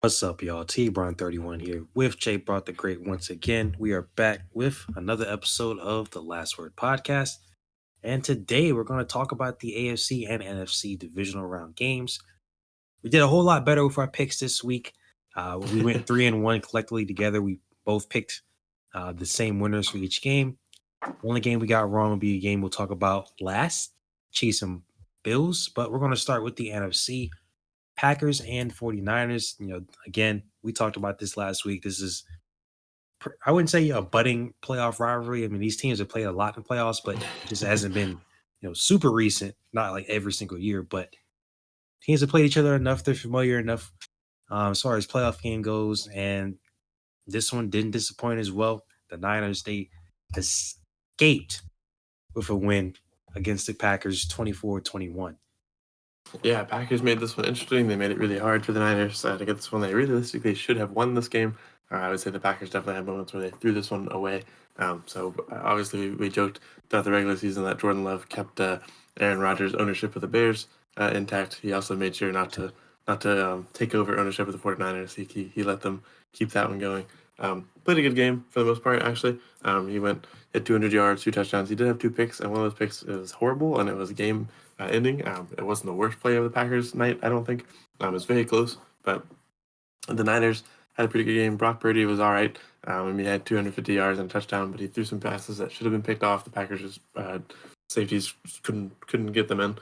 What's up, y'all? TBrown31 here with JaboctheGreat once again. We are back with another episode of the Last Word podcast. And today we're going to talk about the AFC and NFC divisional round games. We did a whole lot better with our picks this week. We went 3-1 collectively together. We both picked the same winners for each game. The only game we got wrong will be a game we'll talk about last, Chiefs and Bills. But we're going to start with the NFC. Packers and 49ers, again, we talked about this last week. This is, I wouldn't say a budding playoff rivalry. I mean, these teams have played a lot in playoffs, but it just hasn't been, super recent, not like every single year, but teams have played each other enough. They're familiar enough as far as playoff game goes. And this one didn't disappoint as well. The Niners, they escaped with a win against the Packers 24-21. Yeah, Packers made this one interesting. They made it really hard for the Niners to get this one. They realistically should have won this game. I would say the Packers definitely had moments where they threw this one away. Obviously we joked throughout the regular season that Jordan Love kept Aaron Rodgers' ownership of the Bears intact. He also made sure not to take over ownership of the 49ers. He let them keep that one going. Played a good game for the most part, actually. He hit 200 yards, 2 touchdowns. He did have 2 picks, and one of those picks was horrible, and it was a game ending. It wasn't the worst play of the Packers night, I don't think. It was very close, but the Niners had a pretty good game. Brock Purdy was all right. He had 250 yards and a touchdown, but he threw some passes that should have been picked off. The Packers' safeties couldn't get them in.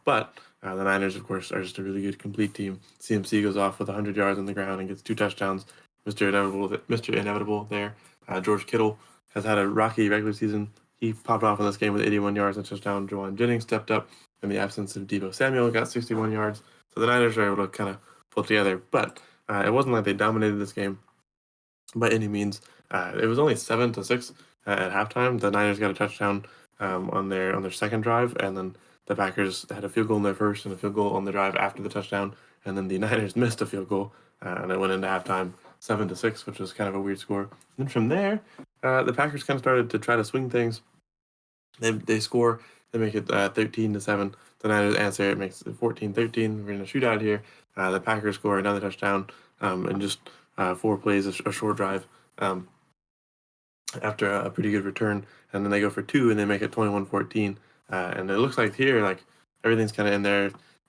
But the Niners, of course, are just a really good, complete team. CMC goes off with 100 yards on the ground and gets 2 touchdowns. Mr. Inevitable there. George Kittle has had a rocky regular season. He popped off in this game with 81 yards and a touchdown. Jawan Jennings stepped up in the absence of Deebo Samuel, got 61 yards. So the Niners are able to kind of pull together. But it wasn't like they dominated this game by any means. It was only 7-6 at halftime. The Niners got a touchdown on their second drive, and then the Packers had a field goal in their first and a field goal on the drive after the touchdown. And then the Niners missed a field goal, and it went into halftime 7-6, which was kind of a weird score. And from there, the Packers kind of started to try to swing things. They score. They make it 13-7. The Niners answer. It makes it 14-13. We're in a shootout here. The Packers score another touchdown in just 4 plays, a short drive after a pretty good return. And then they go for 2, and they make it 21-14. And it looks like here, like everything's kind of in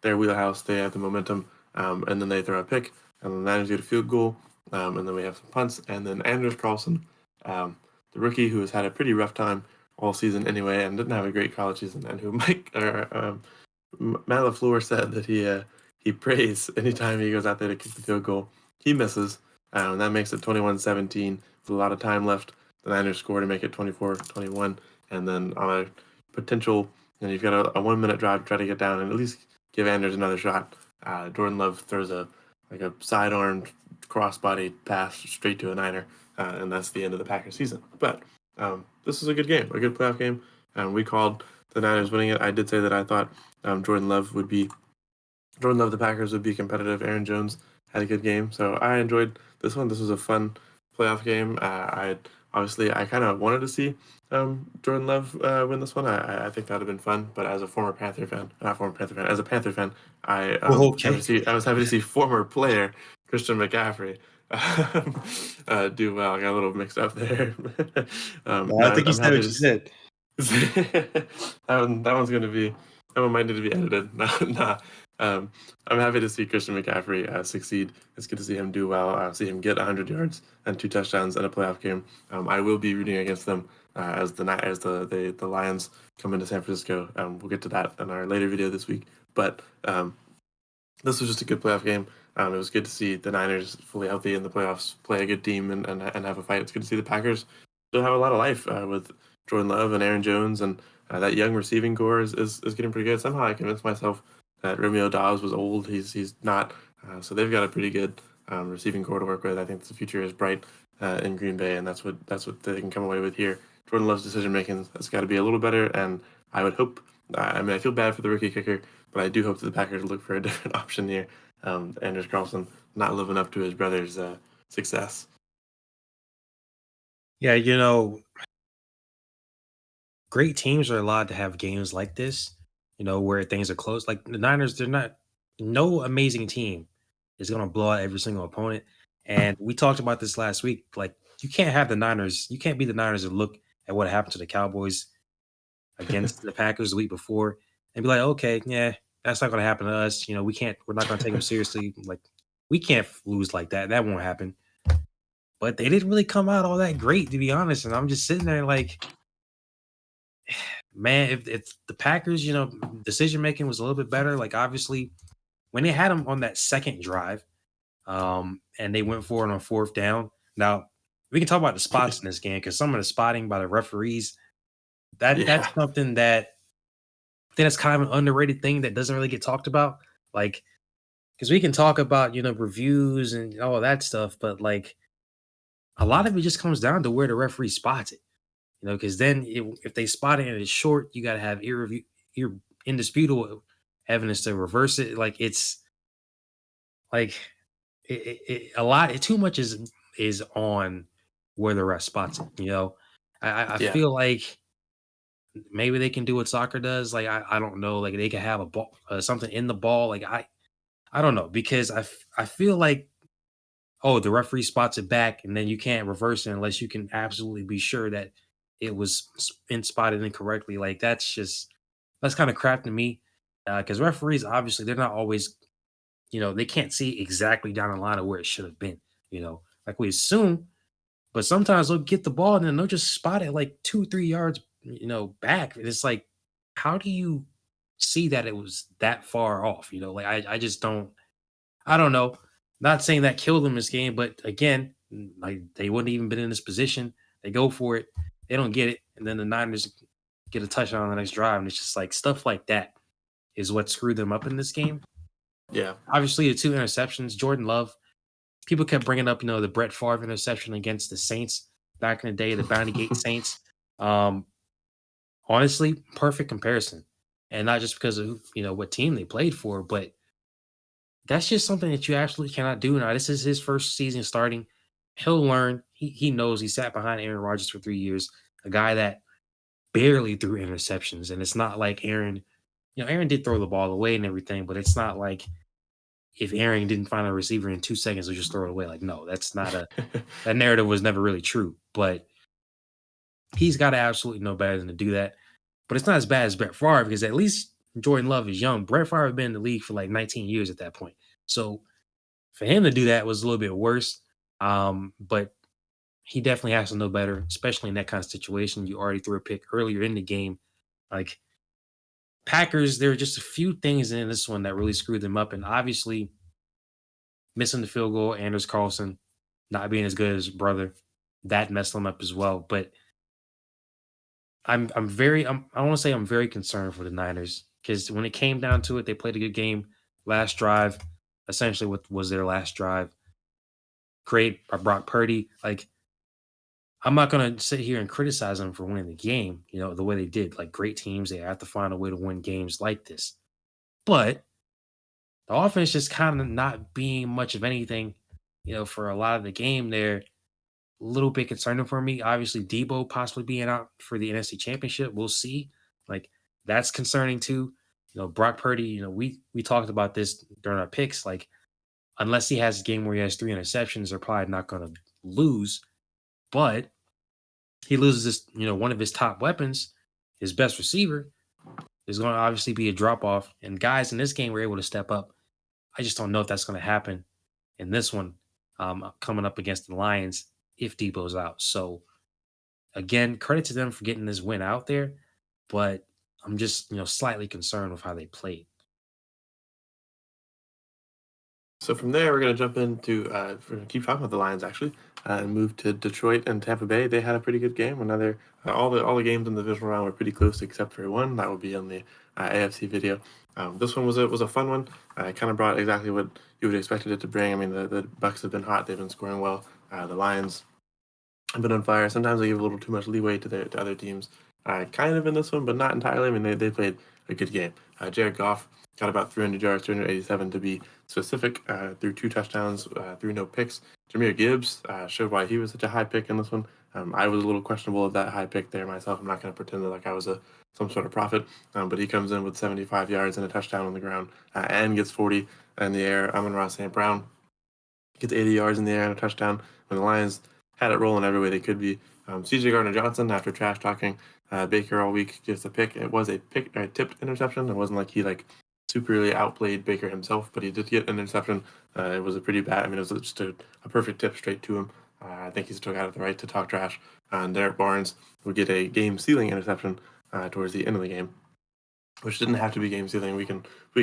their wheelhouse. They have the momentum, and then they throw a pick, and the Niners get a field goal, and then we have some punts, and then Anders Carlson, the rookie who has had a pretty rough time all season anyway, and didn't have a great college season, and who Matt LaFleur said that he prays anytime he goes out there to kick the field goal. He misses, and that makes it 21-17 with a lot of time left. The Niners score to make it 24-21, and then on a potential, you've got a 1-minute drive to try to get down and at least give Anders another shot. Jordan Love throws a sidearm crossbody pass straight to a Niner, and that's the end of the Packers season. But this is a good game, a good playoff game. We called the Niners winning it. I did say that I thought Jordan Love, the Packers would be competitive. Aaron Jones had a good game, so I enjoyed this one. This was a fun playoff game. I kind of wanted to see Jordan Love win this one. I think that would have been fun. But as a Panther fan, I was happy to see former player Christian McCaffrey do well. I got a little mixed up there. I think you said what you said. That one might need to be edited. Nah. I'm happy to see Christian McCaffrey succeed. It's good to see him do well. See him get 100 yards and 2 touchdowns in a playoff game. I will be rooting against them as the Lions come into San Francisco. We'll get to that in our later video this week. But this was just a good playoff game. It was good to see the Niners fully healthy in the playoffs, play a good team, and have a fight. It's good to see the Packers still have a lot of life with Jordan Love and Aaron Jones, and that young receiving core is getting pretty good. Somehow I convinced myself that Romeo Dobbs was old. He's not. So they've got a pretty good receiving core to work with. I think the future is bright in Green Bay, and that's what they can come away with here. Jordan Love's decision making has got to be a little better, and I would hope. I feel bad for the rookie kicker, but I do hope that the Packers look for a different option here. Anders Carlson not living up to his brother's success. Yeah, great teams are allowed to have games like this, where things are close. Like the Niners, they're not no amazing team is going to blow out every single opponent. And we talked about this last week. Like, you can't have the Niners, you can't be the Niners and look at what happened to the Cowboys against the Packers the week before and be like, okay, yeah, that's not going to happen to us. We're not going to take them seriously. Like, we can't lose like that. That won't happen. But they didn't really come out all that great, to be honest. And I'm just sitting there like, man, if the Packers, decision making was a little bit better, like obviously when they had them on that second drive, and they went for it on fourth down. Now we can talk about the spots in this game because some of the spotting by the referees, that's Yeah, something that I think that's kind of an underrated thing that doesn't really get talked about. Like, because we can talk about reviews and all that stuff, but like a lot of it just comes down to where the referee spots it. Because then if they spot it and it's short, you got to have indisputable evidence to reverse it. Like it's like a lot. Too much is on where the ref spots it. I yeah, feel like maybe they can do what soccer does. Like I don't know. Like they can have a ball, something in the ball. Like I don't know because I feel like, oh, the referee spots it back, and then you can't reverse it unless you can absolutely be sure that it was spotted incorrectly. Like that's kind of crap to me, because referees obviously they're not always, they can't see exactly down the line of where it should have been. Like we assume, but sometimes they'll get the ball and then they'll just spot it like 2 3 yards, back. And it's like, how do you see that it was that far off? Like I just don't. I don't know. Not saying that killed them this game, but again, like they wouldn't even been in this position. They go for it, they don't get it, and then the Niners get a touchdown on the next drive, and it's just like stuff like that is what screwed them up in this game. yeah. Obviously, the two interceptions, Jordan Love. People kept bringing up, the Brett Favre interception against the Saints back in the day, the Bounty Gate Saints. Um, Honestly, perfect comparison, and not just because of what team they played for, but that's just something that you absolutely cannot do now. This is his first season starting. He'll learn. He knows he sat behind Aaron Rodgers for 3 years, a guy that barely threw interceptions. And it's not like Aaron, Aaron did throw the ball away and everything, but it's not like if Aaron didn't find a receiver in 2 seconds, he'll just throw it away. Like, no, that narrative was never really true. But he's got to absolutely know better than to do that. But it's not as bad as Brett Favre because at least Jordan Love is young. Brett Favre had been in the league for like 19 years at that point. So for him to do that was a little bit worse. But he definitely has to know better, especially in that kind of situation. You already threw a pick earlier in the game. Like Packers, there are just a few things in this one that really screwed them up. And obviously, missing the field goal, Anders Carlson not being as good as his brother, that messed them up as well. But I want to say I'm very concerned for the Niners because when it came down to it, they played a good game last drive. Essentially, what was their last drive? Great by Brock Purdy. Like I'm not gonna sit here and criticize them for winning the game, the way they did. Like great teams, they have to find a way to win games like this. But the offense just kind of not being much of anything, for a lot of the game there. A little bit concerning for me. Obviously, Debo possibly being out for the NFC Championship. We'll see. Like that's concerning too. Brock Purdy. We talked about this during our picks. Like unless he has a game where he has 3 interceptions, they're probably not going to lose. But he loses this, one of his top weapons, his best receiver. There's going to obviously be a drop off, and guys in this game were able to step up. I just don't know if that's going to happen in this one, coming up against the Lions if Debo's out. So again, credit to them for getting this win out there, but I'm just slightly concerned with how they played. So from there, we're going to jump into we're going to keep talking about the Lions actually, and move to Detroit and Tampa Bay. They had a pretty good game. Another all the games in the divisional round were pretty close except for one that will be on the AFC video. This one was a fun one. It kind of brought exactly what you would expected it to bring. I mean, the Bucks have been hot. They've been scoring well. The Lions have been on fire. Sometimes they give a little too much leeway to other teams. Kind of in this one, but not entirely. I mean, they played a good game. Jared Goff got about 300 yards, 387 to be specific, threw 2 touchdowns, threw no picks. Jameer Gibbs showed why he was such a high pick in this one. I was a little questionable of that high pick there myself. I'm not going to pretend that like I was some sort of prophet, but he comes in with 75 yards and a touchdown on the ground and gets 40. in the air. Amon-Ra St. Brown gets 80 yards in the air and a touchdown when the Lions had it rolling every way they could be. CJ Gardner-Johnson, after trash talking Baker all week, gets a pick. It was a tipped interception. It wasn't like he superly outplayed Baker himself, but he did get an interception. It was a pretty bad. I mean, it was just a perfect tip straight to him. I think he still got the right to talk trash. And Derek Barnes would get a game-sealing interception towards the end of the game, which didn't have to be game-sealing. We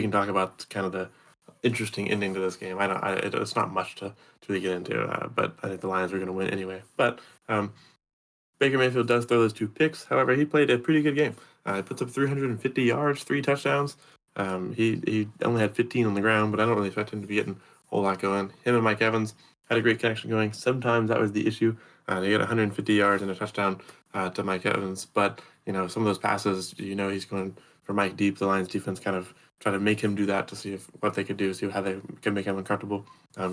can talk about kind of the interesting ending to this game. It's not much to really get into, but I think the Lions were going to win anyway. But Baker Mayfield does throw those 2 picks. However, he played a pretty good game. He puts up 350 yards, 3 touchdowns. He only had 15 on the ground, but I don't really expect him to be getting a whole lot going. Him and Mike Evans had a great connection going. Sometimes that was the issue. They get 150 yards and a touchdown to Mike Evans, but some of those passes, he's going for Mike deep. The Lions defense kind of try to make him do that to see what they could do, see how they can make him uncomfortable.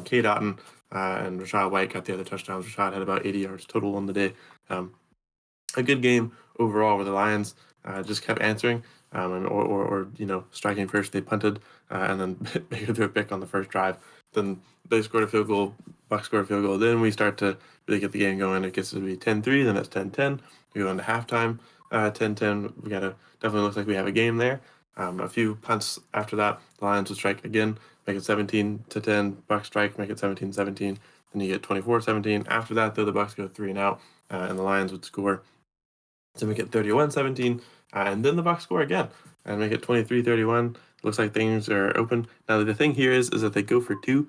K. Dotton and Rashad White got the other touchdowns. Rashad had about 80 yards total on the day. A good game overall where the Lions just kept answering or striking first. They punted and then Baker threw a pick on the first drive. Then they scored a field goal. Bucs scored a field goal. Then we start to really get the game going. It gets to be 10-3. Then it's 10-10. We go into halftime 10-10. We definitely looks like we have a game there. A few punts after that, the Lions would strike again, make it 17-10. Bucs strike, make it 17-17. Then you get 24-17. After that, though, the Bucs go 3 and out, and the Lions would score to make it 31-17, and then the Bucs score again and make it 23-31. Looks like things are open. Now, the thing here is that they go for 2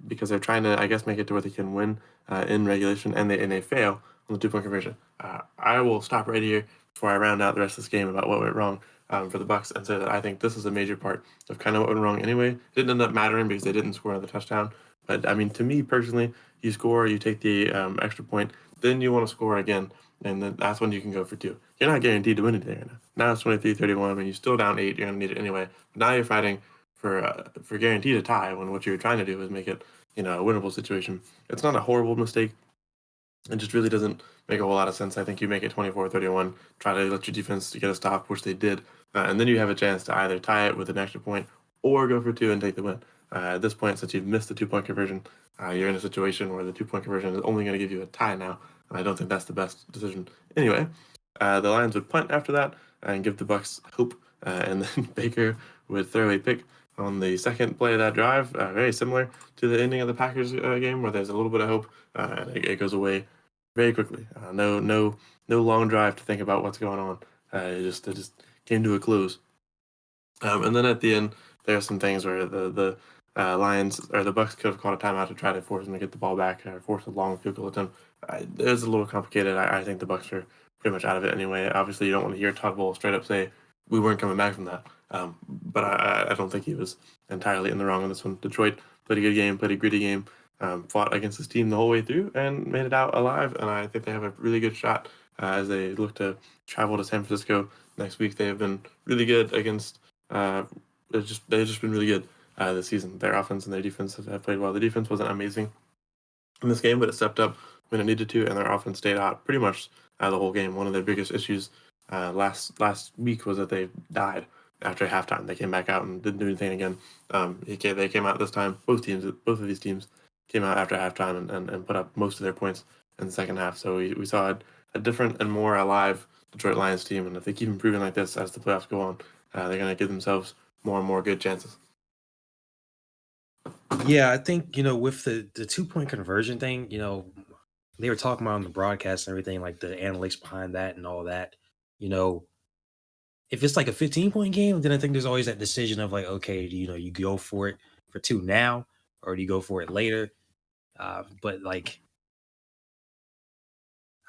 because they're trying to, I guess, make it to where they can win in regulation, and they fail on the 2-point conversion. I will stop right here before I round out the rest of this game about what went wrong for the Bucs and say that I think this is a major part of kind of what went wrong anyway. It didn't end up mattering because they didn't score another touchdown. But, I mean, to me personally, you score, you take the extra point, then you want to score again, and then that's when you can go for 2. You're not guaranteed to win anything right now. Now it's 23-31. When you're still down 8, you're going to need it anyway. But now you're fighting for guaranteed a tie when what you're trying to do is make it a winnable situation. It's not a horrible mistake. It just really doesn't make a whole lot of sense. I think you make it 24-31, try to let your defense get a stop, which they did, and then you have a chance to either tie it with an extra point or go for 2 and take the win. At this point, since you've missed the 2-point conversion, you're in a situation where the 2-point conversion is only going to give you a tie now, and I don't think that's the best decision. Anyway, the Lions would punt after that and give the Bucs hope, and then Baker would throw a pick on the second play of that drive, very similar to the ending of the Packers game, where there's a little bit of hope, and it goes away very quickly. No long drive to think about what's going on. It just came to a close. And then at the end, there are some things where the Lions or the Bucs could have called a timeout to try to force them to get the ball back or force a long field goal attempt. It was a little complicated. I think the Bucs are pretty much out of it anyway. Obviously, you don't want to hear Todd Bowles straight up say we weren't coming back from that. But I don't think he was entirely in the wrong on this one. Detroit played a good game, played a gritty game, fought against his team the whole way through, and made it out alive. And I think they have a really good shot as they look to travel to San Francisco next week. They have been really good against. They've just been really good this season. Their offense and their defense have played well. The defense wasn't amazing in this game, but it stepped up when it needed to, and their offense stayed out pretty much the whole game. One of their biggest issues last week was that they died after halftime. They came back out and didn't do anything again. They came out this time. Both of these teams came out after halftime and put up most of their points in the second half. So we saw a different and more alive Detroit Lions team, and if they keep improving like this as the playoffs go on, they're going to give themselves more and more good chances. Yeah, I think, with the 2-point conversion thing, they were talking about on the broadcast and everything, like the analytics behind that and all that. If it's like a 15-point game, then I think there's always that decision of like, okay, you go for it for 2 now, or do you go for it later? But like,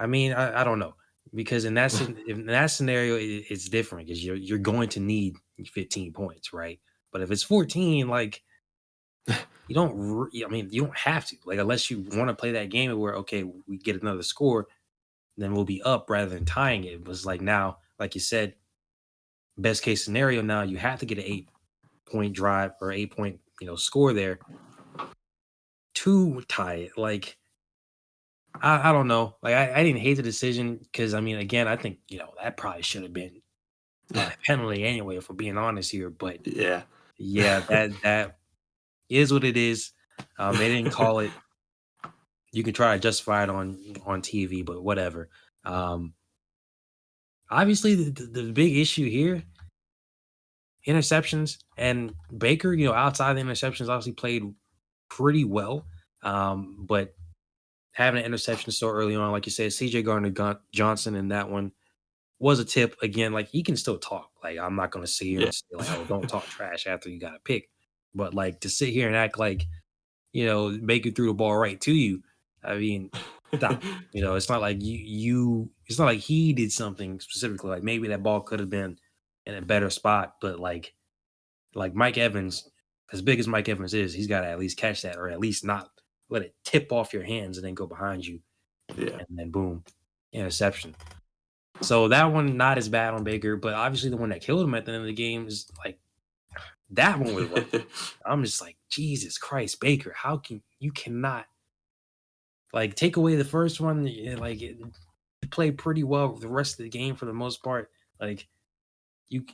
I mean, I don't know, because in that scenario, it's different because you're going to need 15 points, right? But if it's 14, like you don't, I mean, you don't have to, like, unless you want to play that game where, okay, we get another score, then we'll be up rather than tying it. It was like now, like you said, best case scenario, now you have to get an 8-point drive or 8-point, score there to tie it. Like, I don't know. Like, I didn't hate the decision because, I mean, again, I think, that probably should have been a penalty anyway, if we're being honest here. But Yeah. yeah, that It is what it is. They didn't call it. You can try to justify it on TV, but whatever. Um, Obviously, the big issue here, interceptions, and Baker, outside the interceptions, obviously played pretty well. But having an interception so early on, like you said, CJ Johnson in that one was a tip. Again, like he can still talk. Like I'm not going to sit here Yeah. and say like, oh, don't talk trash after you got a pick. But like to sit here and act like Baker threw the ball right to you. I mean, stop. It's not like it's not like he did something specifically. Like maybe that ball could have been in a better spot, but like Mike Evans, as big as Mike Evans is, he's got to at least catch that, or at least not let it tip off your hands and then go behind you, Yeah. and then boom, interception. So that one not as bad on Baker, but obviously the one that killed him at the end of the game is like that one was rough. I'm just like, Jesus Christ, Baker, how can you cannot like take away the first one? Like you played pretty well the rest of the game for the most part. Like you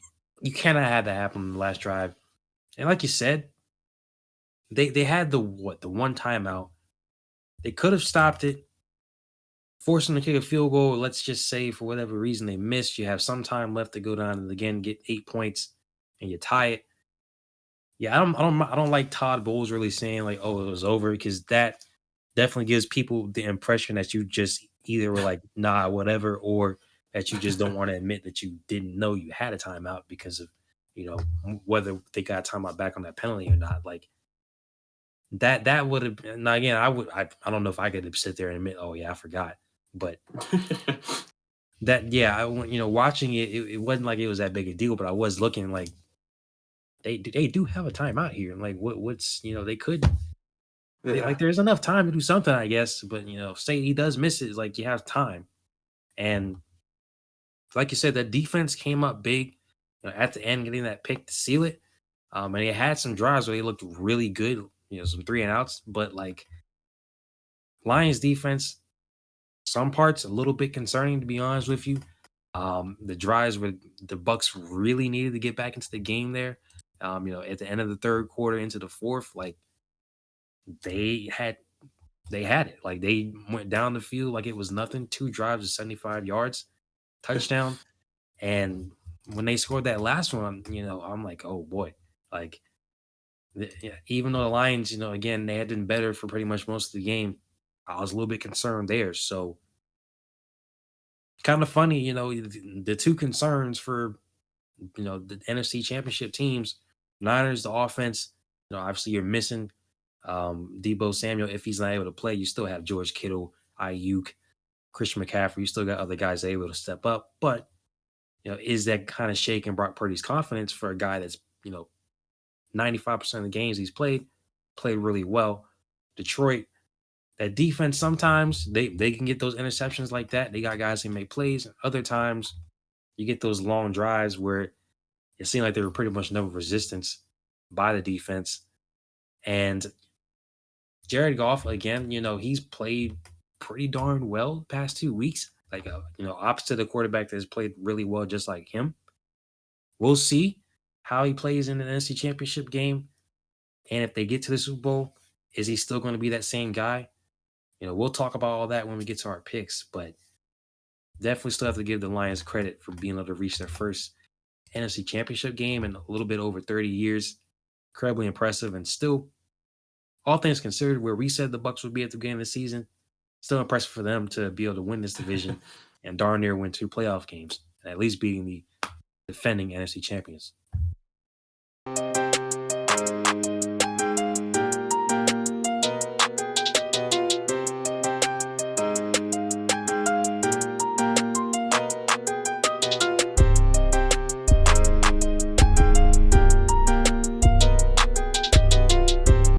you cannot have that happen in the last drive. And like you said, they had the one timeout. They could have stopped it, forced them to kick a field goal. Let's just say for whatever reason they missed. You have some time left to go down and again get 8 points and you tie it. Yeah, I don't like Todd Bowles really saying like, "Oh, it was over," because that definitely gives people the impression that you just either were like, "Nah, whatever," or that you just don't want to admit that you didn't know you had a timeout because of, whether they got a timeout back on that penalty or not. Like that would have been now again, I don't know if I could sit there and admit, "Oh yeah, I forgot." But that yeah, watching it wasn't like it was that big a deal, but I was looking like they do have a timeout here. And like what's they could Yeah. like there's enough time to do something, I guess. But say he does miss it, like you have time. And like you said, that defense came up big, at the end, getting that pick to seal it. And he had some drives where they looked really good, some 3 and outs. But like Lions defense, some parts a little bit concerning to be honest with you. The drives where the Bucks really needed to get back into the game there. At the end of the third quarter into the fourth, like they had they had it. Like they went down the field like it was nothing. 2 drives of 75 yards, touchdown. And when they scored that last one, I'm like, oh boy. Like yeah, even though the Lions, again, they had been better for pretty much most of the game, I was a little bit concerned there. So kind of funny, the two concerns for the NFC Championship teams, Niners, the offense. Obviously you're missing Debo Samuel. If he's not able to play, you still have George Kittle, Ayuk, Christian McCaffrey. You still got other guys able to step up. But is that kind of shaking Brock Purdy's confidence for a guy that's 95% of the games he's played really well. Detroit, that defense sometimes they can get those interceptions like that. They got guys who make plays. Other times you get those long drives where it seemed like there were pretty much no resistance by the defense. And Jared Goff, again, he's played pretty darn well the past 2 weeks. Like, opposite the quarterback that has played really well, just like him. We'll see how he plays in the NFC Championship game. And if they get to the Super Bowl, is he still going to be that same guy? We'll talk about all that when we get to our picks, but definitely still have to give the Lions credit for being able to reach their first NFC Championship game in a little bit over 30 years. Incredibly impressive, and still, all things considered, where we said the Bucks would be at the beginning of the season, still impressive for them to be able to win this division and darn near win 2 playoff games, and at least beating the defending NFC champions.